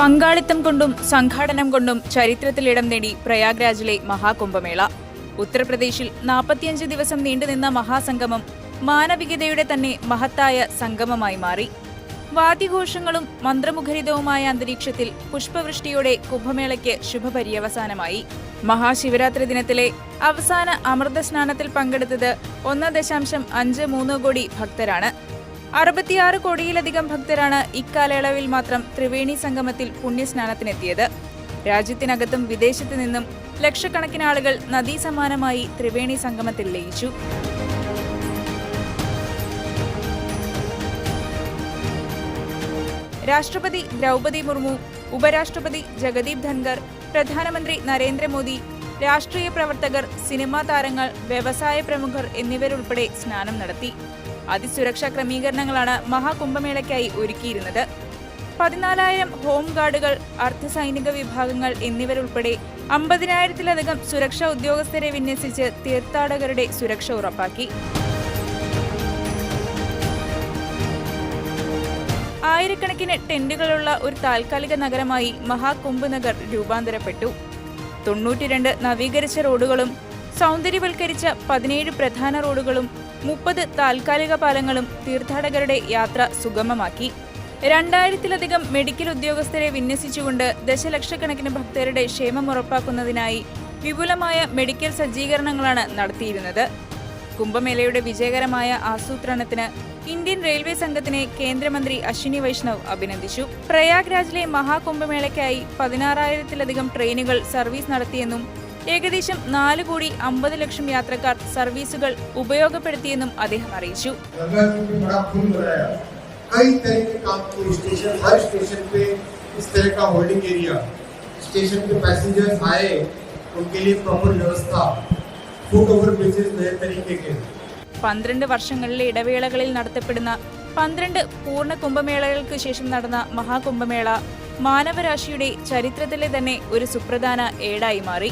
പങ്കാളിത്തം കൊണ്ടും സംഘാടനം കൊണ്ടും ചരിത്രത്തിലിടം നേടി പ്രയാഗ്രാജിലെ മഹാകുംഭമേള. ഉത്തർപ്രദേശിൽ 45 ദിവസം നീണ്ടുനിന്ന മഹാസംഗമം മാനവികതയുടെ തന്നെ മഹത്തായ സംഗമമായി മാറി. വാദ്യഘോഷങ്ങളും മന്ത്രമുഖരിതവുമായ അന്തരീക്ഷത്തിൽ പുഷ്പവൃഷ്ടിയോടെ കുംഭമേളയ്ക്ക് ശുഭപര്യവസാനമായി. മഹാശിവരാത്രി ദിനത്തിലെ അവസാന അമൃതസ്നാനത്തിൽ പങ്കെടുത്തത് 1.53 കോടി ഭക്തരാണ്. 66 കോടിയിലധികം ഭക്തരാണ് ഇക്കാലയളവിൽ മാത്രം ത്രിവേണി സംഗമത്തിൽ പുണ്യസ്നാനത്തിനെത്തിയത്. രാജ്യത്തിനകത്തും വിദേശത്തു നിന്നും ലക്ഷക്കണക്കിന് ആളുകൾ നദീസമാനമായി ത്രിവേണി സംഗമത്തിൽ ലയിച്ചു. രാഷ്ട്രപതി ദ്രൗപദി മുർമു, ഉപരാഷ്ട്രപതി ജഗദീപ് ധൻഖർ, പ്രധാനമന്ത്രി നരേന്ദ്രമോദി, രാഷ്ട്രീയ പ്രവർത്തകർ, സിനിമാ താരങ്ങൾ, വ്യവസായ പ്രമുഖർ എന്നിവരുൾപ്പെടെ സ്നാനം നടത്തി. അതിസുരക്ഷാ ക്രമീകരണങ്ങളാണ് മഹാകുംഭമേളയ്ക്കായി ഒരുക്കിയിരുന്നത്. 14,000 ഹോം ഗാർഡുകൾ, അർദ്ധസൈനിക വിഭാഗങ്ങൾ എന്നിവരുൾപ്പെടെ 50,000-ലധികം സുരക്ഷാ ഉദ്യോഗസ്ഥരെ വിന്യസിച്ച് തീർത്ഥാടകരുടെ സുരക്ഷ ഉറപ്പാക്കി. ആയിരക്കണക്കിന് ടെന്റുകളുള്ള ഒരു താൽക്കാലിക നഗരമായി മഹാകുംഭ് നഗർ രൂപാന്തരപ്പെട്ടു. 92 നവീകരിച്ച റോഡുകളും സൗന്ദര്യവൽക്കരിച്ച 17 പ്രധാന റോഡുകളും 30 താൽക്കാലിക പാലങ്ങളും തീർത്ഥാടകരുടെ യാത്ര സുഗമമാക്കി. 2000-ലധികം മെഡിക്കൽ ഉദ്യോഗസ്ഥരെ വിന്യസിച്ചുകൊണ്ട് ദശലക്ഷക്കണക്കിന് ഭക്തരുടെ ക്ഷേമം ഉറപ്പാക്കുന്നതിനായി വിപുലമായ മെഡിക്കൽ സജ്ജീകരണങ്ങളാണ് നടത്തിയിരുന്നത്. കുംഭമേളയുടെ വിജയകരമായ ആസൂത്രണത്തിന് ഇന്ത്യൻ റെയിൽവേ സംഘത്തിനെ കേന്ദ്രമന്ത്രി അശ്വിനി വൈഷ്ണവ് അഭിനന്ദിച്ചു. പ്രയാഗ്രാജിലെ മഹാകുംഭമേളയ്ക്കായി 16,000-ലധികം ട്രെയിനുകൾ സർവീസ് നടത്തിയെന്നും ഏകദേശം 4,50,00,000 യാത്രക്കാർ സർവീസുകൾ ഉപയോഗപ്പെടുത്തിയെന്നും അദ്ദേഹം അറിയിച്ചു. कई तरह के काम के स्टेशन, हर स्टेशन पे इस तरह का होल्डिंग एरिया, स्टेशन पे पैसेंजर्स आए उनके लिए प्रॉपर व्यवस्था, फुट ओवर ब्रिजेस नए तरीके के. 12 വർഷങ്ങളിലെ ഇടവേളകളിൽ നടത്തപ്പെടുന്ന 12 പൂർണ്ണ കുംഭമേളകൾക്ക് ശേഷം നടന്ന മഹാകുംഭമേള മാനവരാശിയുടെ ചരിത്രത്തിലെ തന്നെ ഒരു സുപ്രധാന ഏടായി മാറി.